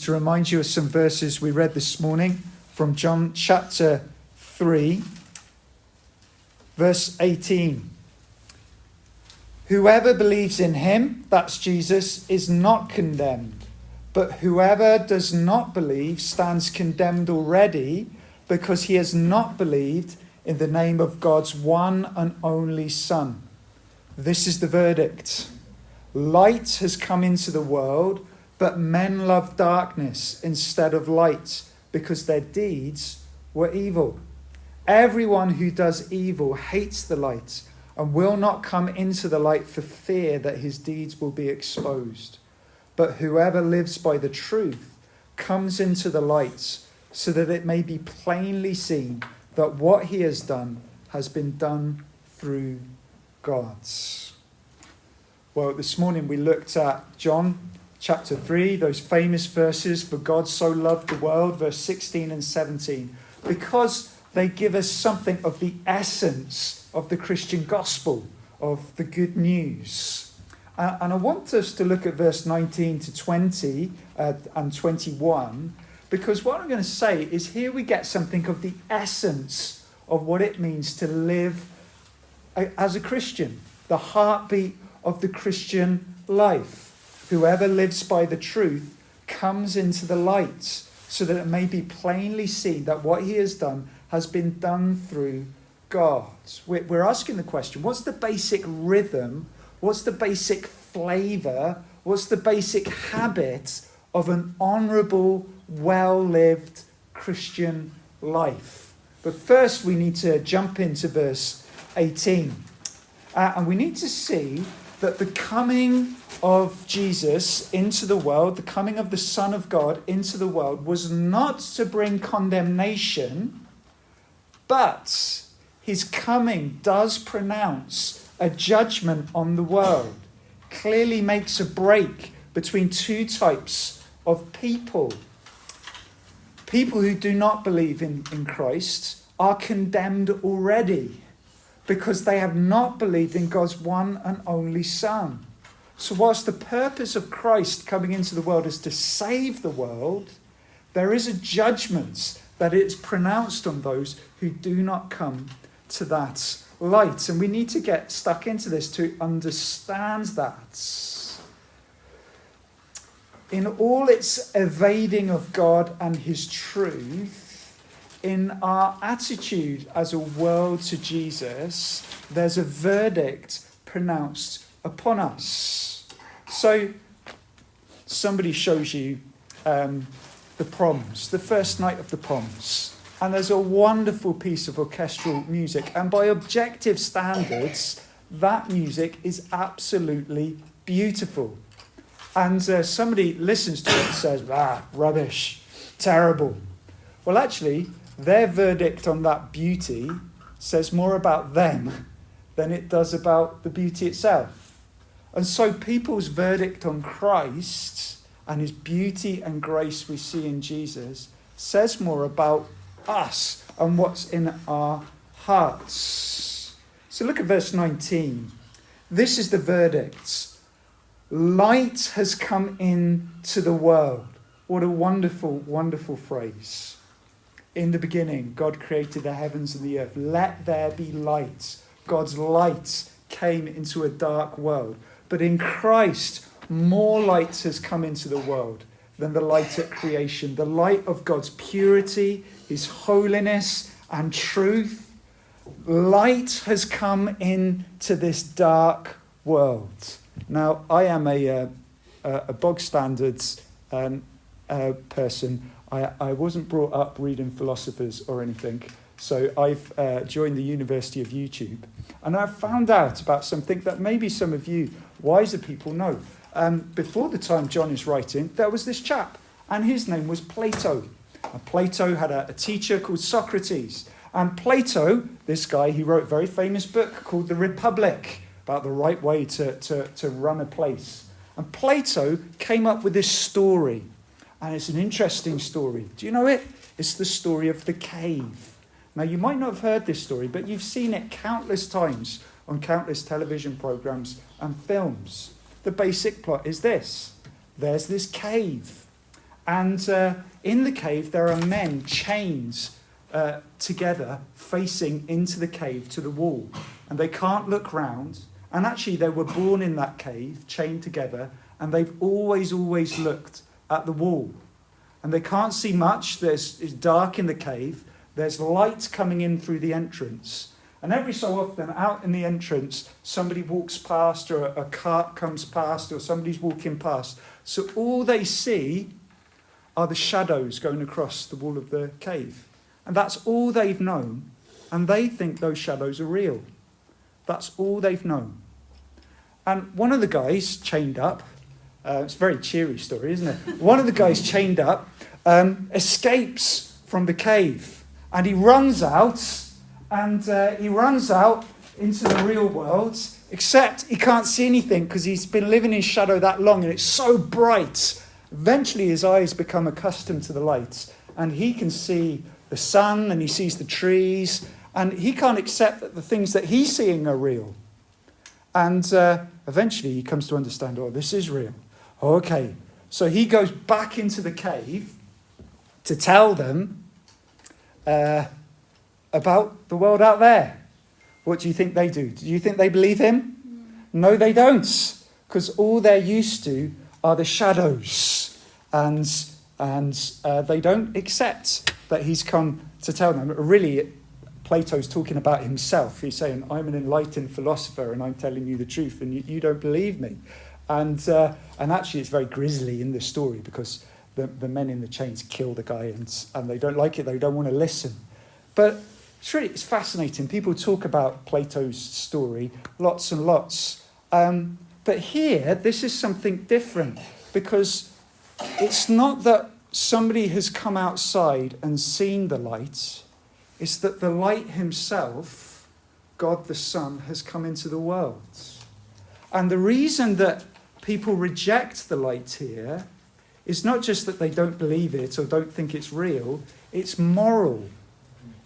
to remind you of some verses we read this morning from John chapter 3, verse 18. Whoever believes in him, that's Jesus, is not condemned. But whoever does not believe stands condemned already because he has not believed in the name of God's one and only Son. This is the verdict. Light has come into the world, but men love darkness instead of light because their deeds were evil. Everyone who does evil hates the light and will not come into the light for fear that his deeds will be exposed. But whoever lives by the truth comes into the light so that it may be plainly seen that what he has done has been done through God. Well, this morning we looked at John chapter 3, those famous verses, for God so loved the world, verse 16 and 17, because they give us something of the essence of the Christian gospel, of the good news. And I want us to look at verse 19 to 20 and 21, because what I'm going to say is here we get something of the essence of what it means to live as a Christian, the heartbeat of the Christian life. Whoever lives by the truth comes into the light so that it may be plainly seen that what he has done has been done through God. We're asking the question, what's the basic rhythm? What's the basic flavour? What's the basic habit of an honourable, well-lived Christian life? But first we need to jump into verse 18. And we need to see that the coming of Jesus into the world, the coming of the Son of God into the world, was not to bring condemnation, but his coming does pronounce a judgment on the world, clearly makes a break between two types of people. People who do not believe in Christ are condemned already because they have not believed in God's one and only Son. So whilst the purpose of Christ coming into the world is to save the world, there is a judgment that is pronounced on those who do not come to that light. And we need to get stuck into this to understand that. In all its evading of God and his truth, in our attitude as a world to Jesus, there's a verdict pronounced upon us. So somebody shows you the proms, the first night of the proms, and there's a wonderful piece of orchestral music, and by objective standards that music is absolutely beautiful, and somebody listens to it and says, rubbish, terrible. Well, actually their verdict on that beauty says more about them than it does about the beauty itself. And so people's verdict on Christ and his beauty and grace we see in Jesus says more about us and what's in our hearts. So look at verse 19. This is the verdict. Light has come into the world. What a wonderful, wonderful phrase. In the beginning, God created the heavens and the earth. Let there be light. God's light came into a dark world. But in Christ, more light has come into the world than the light at creation. The light of God's purity, his holiness and truth. Light has come into this dark world. Now, I am a bog standards person. I wasn't brought up reading philosophers or anything, so I've joined the University of YouTube, and I've found out about something that maybe some of you wiser people know. Before the time John is writing, there was this chap, and his name was Plato. And Plato had a teacher called Socrates, and Plato, this guy, he wrote a very famous book called The Republic, about the right way to run a place. And Plato came up with this story. And it's an interesting story. Do you know it? It's the story of the cave. Now, you might not have heard this story, but you've seen it countless times on countless television programs and films. The basic plot is this. There's this cave, And in the cave, there are men chained together, facing into the cave to the wall. And they can't look round. And actually, they were born in that cave, chained together, and they've always looked at the wall. And they can't see much. It's dark in the cave. There's light coming in through the entrance. And every so often, out in the entrance, somebody walks past, or a cart comes past, or somebody's walking past. So all they see are the shadows going across the wall of the cave. And that's all they've known. And they think those shadows are real. That's all they've known. And one of the guys chained up, it's a very cheery story, isn't it? One of the guys chained up escapes from the cave. And he runs out, into the real world, except he can't see anything because he's been living in shadow that long and it's so bright. Eventually his eyes become accustomed to the light and he can see the sun and he sees the trees and he can't accept that the things that he's seeing are real. And eventually he comes to understand, oh, this is real. Okay, so he goes back into the cave to tell them about the world out there. What do you think they do? Do you think they believe him? No, they don't, because all they're used to are the shadows, and they don't accept that he's come to tell them. Really, Plato's talking about himself. He's saying, I'm an enlightened philosopher, and I'm telling you the truth, and you don't believe me. And actually, it's very grisly in the story because the men in the chains kill the guy, and they don't like it. They don't want to listen. But it's fascinating. People talk about Plato's story lots and lots. But here, this is something different because it's not that somebody has come outside and seen the light. It's that the light himself, God the Son, has come into the world. And the reason that people reject the light here is not just that they don't believe it or don't think it's real, it's moral.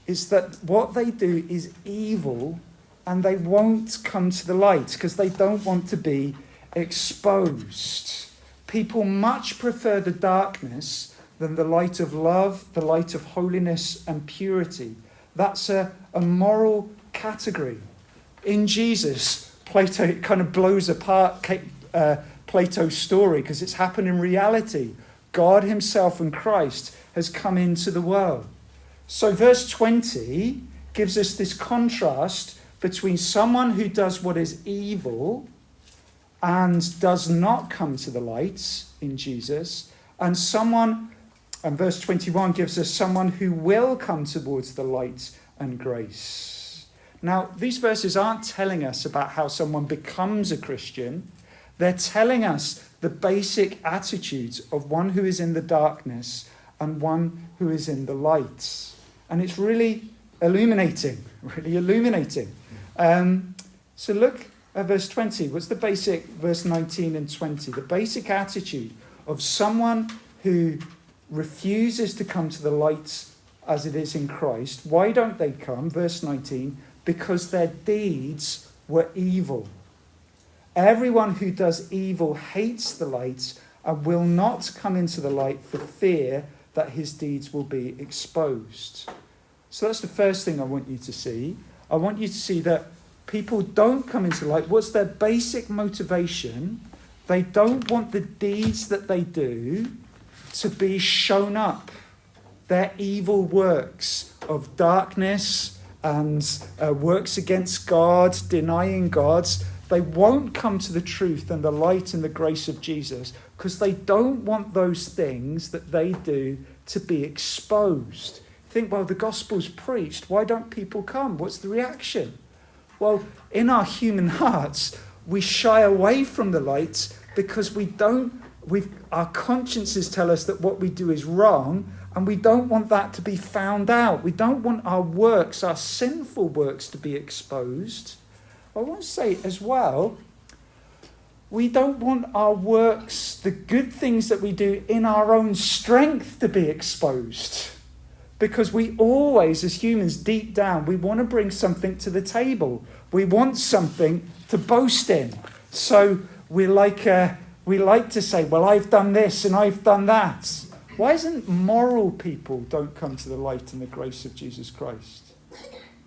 It's that what they do is evil and they won't come to the light because they don't want to be exposed. People much prefer the darkness than the light of love, the light of holiness and purity. That's a moral category. In Jesus, Plato kind of blows apart Plato's story because it's happened in reality. God himself and Christ has come into the world. So verse 20 gives us this contrast between someone who does what is evil and does not come to the light in Jesus, and verse 21 gives us someone who will come towards the light and grace. Now, these verses aren't telling us about how someone becomes a Christian. They're telling us the basic attitudes of one who is in the darkness and one who is in the light. And it's really illuminating. So look at verse 20. What's the basic, verse 19 and 20? The basic attitude of someone who refuses to come to the light as it is in Christ. Why don't they come? Verse 19, because their deeds were evil. Everyone who does evil hates the light and will not come into the light for fear that his deeds will be exposed. So that's the first thing I want you to see. I want you to see that people don't come into light. What's their basic motivation? They don't want the deeds that they do to be shown up. Their evil works of darkness and works against God, denying God, they won't come to the truth and the light and the grace of Jesus because they don't want those things that they do to be exposed. Think, well, the gospel's preached. Why don't people come? What's the reaction? Well, in our human hearts, we shy away from the light because our consciences tell us that what we do is wrong, and we don't want that to be found out. We don't want our works, our sinful works, to be exposed. I want to say as well, we don't want our works, the good things that we do in our own strength, to be exposed. Because we always, as humans, deep down, we want to bring something to the table. We want something to boast in. So we like to say, well, I've done this and I've done that. Why isn't moral people don't come to the light and the grace of Jesus Christ?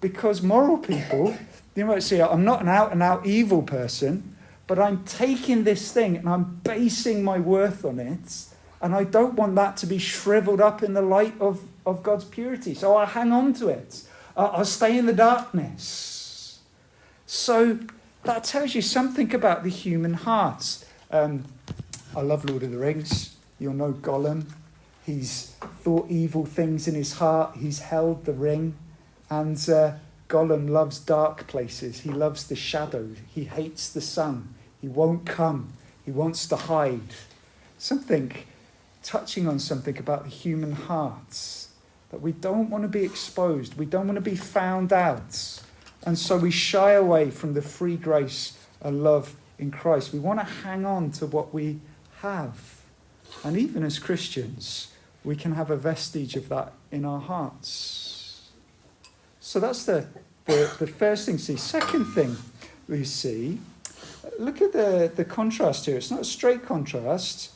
Because moral people, you might say, I'm not an out-and-out evil person, but I'm taking this thing and I'm basing my worth on it, and I don't want that to be shriveled up in the light of God's purity. So I'll hang on to it. I'll stay in the darkness. So that tells you something about the human heart. I love Lord of the Rings. You'll know Gollum. He's thought evil things in his heart. He's held the ring. And Gollum loves dark places. He loves the shadows. He hates the sun. He won't come. He wants to hide. Touching on something about the human hearts, that we don't want to be exposed. We don't want to be found out. And so we shy away from the free grace and love in Christ. We want to hang on to what we have. And even as Christians, we can have a vestige of that in our hearts. So that's the first thing to see. Second thing we see, look at the contrast here. It's not a straight contrast.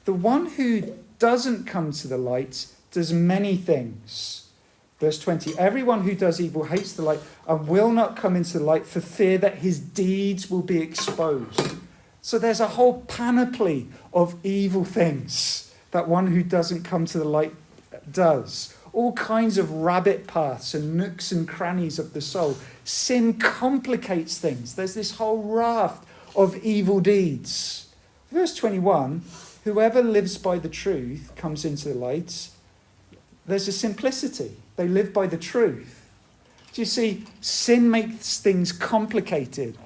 The one who doesn't come to the light does many things. Verse 20, everyone who does evil hates the light and will not come into the light for fear that his deeds will be exposed. So there's a whole panoply of evil things that one who doesn't come to the light does. All kinds of rabbit paths and nooks and crannies of the soul. Sin complicates things. There's this whole raft of evil deeds. Verse 21, whoever lives by the truth comes into the light. There's a simplicity. They live by the truth. Do you see? Sin makes things complicated.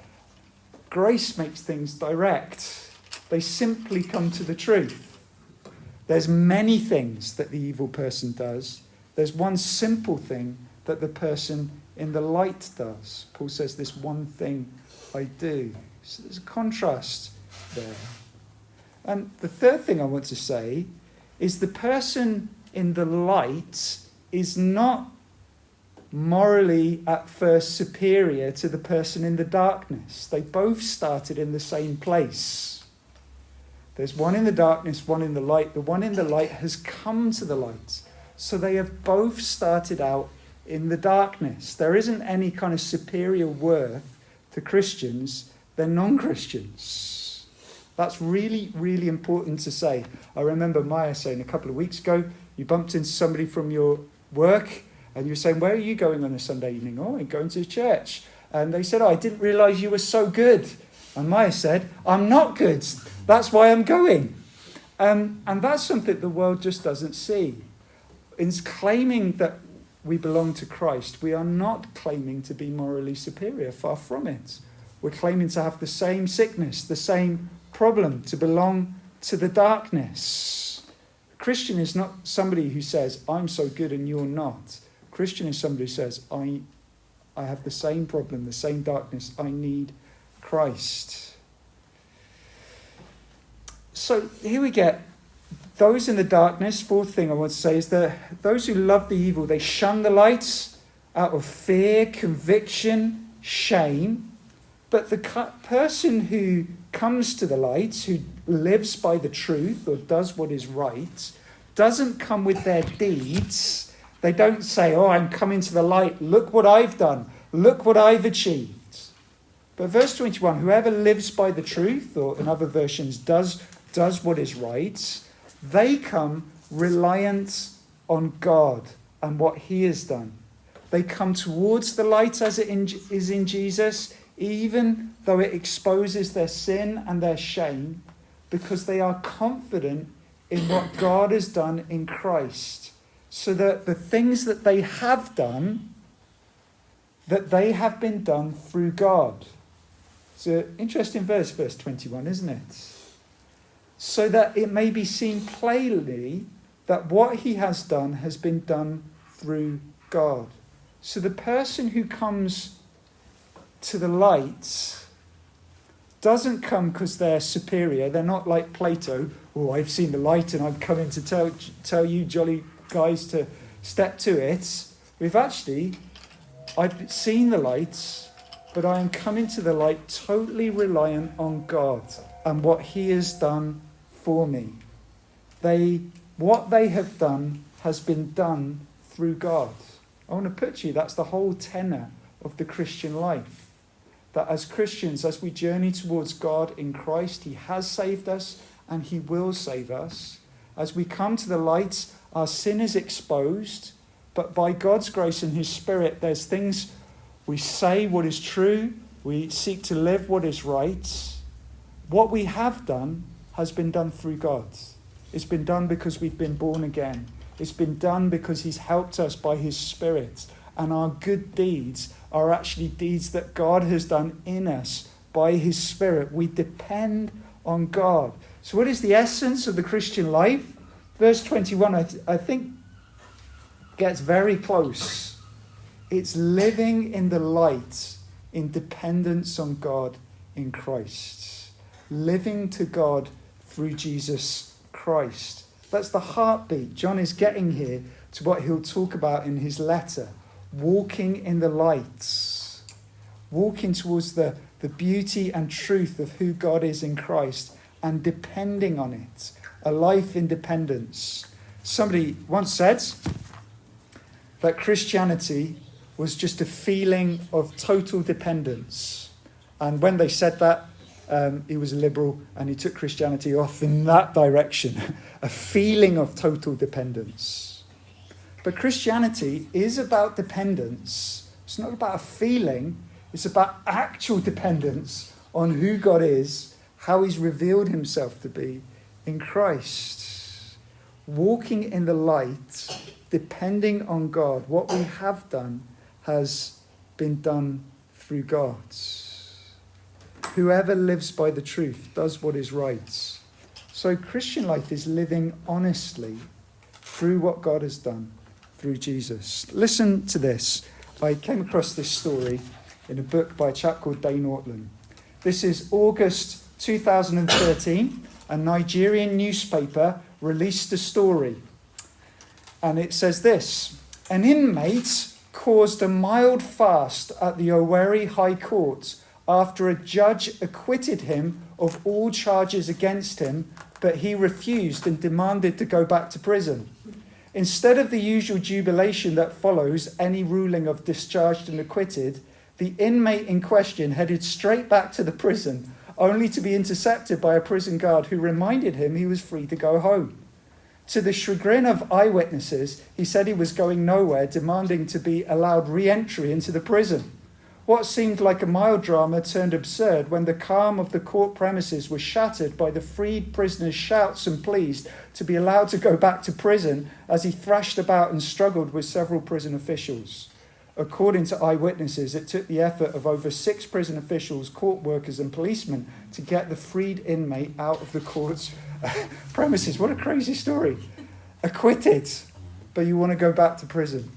Grace makes things direct. They simply come to the truth. There's many things that the evil person does. There's one simple thing that the person in the light does. Paul says, this one thing I do. So there's a contrast there. And the third thing I want to say is the person in the light is not morally at first superior to the person in the darkness. They both started in the same place. There's one in the darkness, one in the light. The one in the light has come to the light. So they have both started out in the darkness. There isn't any kind of superior worth to Christians than non-Christians. That's really, really important to say. I remember Maya saying a couple of weeks ago, you bumped into somebody from your work and you were saying, where are you going on a Sunday evening? Oh, I'm going to church. And they said, oh, I didn't realise you were so good. And Maya said, I'm not good. That's why I'm going. And that's something the world just doesn't see. In claiming that we belong to Christ, we are not claiming to be morally superior. Far from it. We're claiming to have the same sickness, the same problem, to belong to the darkness. A Christian is not somebody who says, I'm so good and you're not. A Christian is somebody who says, I have the same problem, the same darkness. I need Christ. So here we get those in the darkness. Fourth thing I want to say is that those who love the evil, they shun the light out of fear, conviction, shame. But the person who comes to the light, who lives by the truth or does what is right, doesn't come with their deeds. They don't say, oh, I'm coming to the light. Look what I've done. Look what I've achieved. But verse 21, whoever lives by the truth, or in other versions, does what is right, they come reliant on God and what he has done. They come towards the light as it is in Jesus, even though it exposes their sin and their shame, because they are confident in what God has done in Christ. So that the things that they have done, that they have been done through God. It's an interesting verse 21, isn't it? So that it may be seen plainly that what he has done has been done through God. So the person who comes to the light doesn't come because they're superior. They're not like Plato. Oh, I've seen the light and I've come in to tell you jolly guys to step to it. I've seen the light, but I am coming to the light totally reliant on God and what he has done for me. They What they have done has been done through God. I want to put to you, that's the whole tenor of the Christian life. That as Christians, as we journey towards God in Christ, he has saved us and he will save us. As we come to the light, our sin is exposed, but by God's grace and his Spirit, there's things we say what is true, we seek to live what is right. What we have done has been done through God. It's been done because we've been born again. It's been done because he's helped us by his Spirit. And our good deeds are actually deeds that God has done in us by his Spirit. We depend on God. So what is the essence of the Christian life? Verse 21, I think, gets very close. It's living in the light, in dependence on God in Christ. Living to God through Jesus Christ. That's the heartbeat. John is getting here to what he'll talk about in his letter. Walking in the light. Walking towards the beauty and truth of who God is in Christ and depending on it. A life in dependence. Somebody once said that Christianity was just a feeling of total dependence. And when they said that, he was a liberal and he took Christianity off in that direction. A feeling of total dependence. But Christianity is about dependence. It's not about a feeling. It's about actual dependence on who God is, how he's revealed himself to be in Christ. Walking in the light, depending on God. What we have done has been done through God. Whoever lives by the truth does what is right. So Christian life is living honestly through what God has done through Jesus. Listen to this. I came across this story in a book by a chap called Dane Ortlund. This is August 2013. A Nigerian newspaper released a story. And it says this: an inmate caused a mild fast at the Owerri High Court after a judge acquitted him of all charges against him, but he refused and demanded to go back to prison. Instead of the usual jubilation that follows any ruling of discharged and acquitted, the inmate in question headed straight back to the prison, only to be intercepted by a prison guard who reminded him he was free to go home. To the chagrin of eyewitnesses, he said he was going nowhere, demanding to be allowed re-entry into the prison. What seemed like a mild drama turned absurd when the calm of the court premises was shattered by the freed prisoner's shouts and pleas to be allowed to go back to prison as he thrashed about and struggled with several prison officials. According to eyewitnesses, it took the effort of over 6 prison officials, court workers and policemen to get the freed inmate out of the court's premises. What a crazy story. Acquitted, but you want to go back to prison.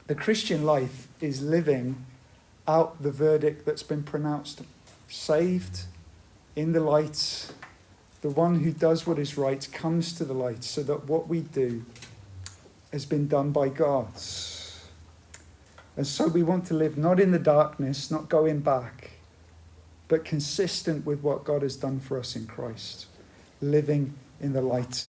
The Christian life is living out the verdict that's been pronounced. Saved in the light. The one who does what is right comes to the light so that what we do has been done by God. And so we want to live not in the darkness, not going back, but consistent with what God has done for us in Christ, living in the light.